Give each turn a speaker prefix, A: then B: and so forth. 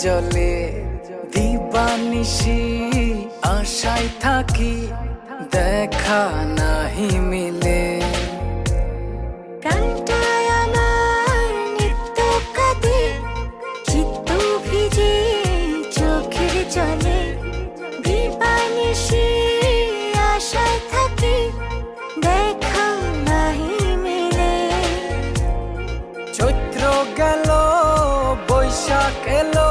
A: জলে দিবানিশি আশায় থাকি দেখা নাহি মিলে।
B: প্রাণটায় আমার নিত্য কাঁদে, চিত্ত ভিজে চোখের জলে, দিবানিশি আশায় থাকি দেখা নাহি মিলে।
A: চৈত্র গেল বৈশাখ এলো